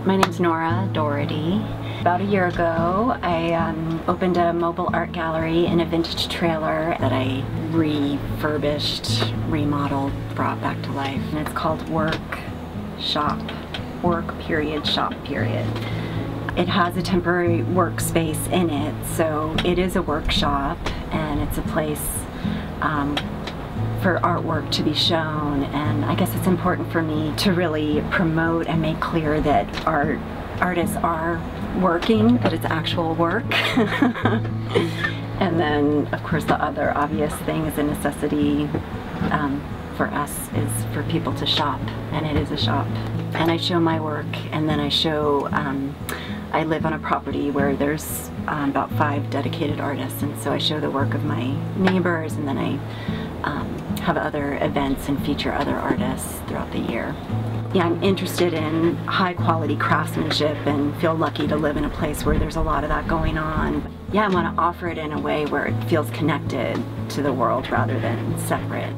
My name's Nora Doherty. About a year ago, I opened a mobile art gallery in a vintage trailer that I refurbished, remodeled, brought back to life. And it's called Work Shop Period. It has a temporary workspace in it, so it is a workshop and it's a place for artwork to be shown. And I guess it's important for me to really promote and make clear that artists are working, that it's actual work. And then, of course, the other obvious thing is a necessity for us is for people to shop, and it is a shop. And I show my work, and then I show, I live on a property where there's about 5 dedicated artists, and so I show the work of my neighbors, and then I have other events and feature other artists throughout the year. Yeah, I'm interested in high quality craftsmanship and feel lucky to live in a place where there's a lot of that going on. Yeah, I want to offer it in a way where it feels connected to the world rather than separate.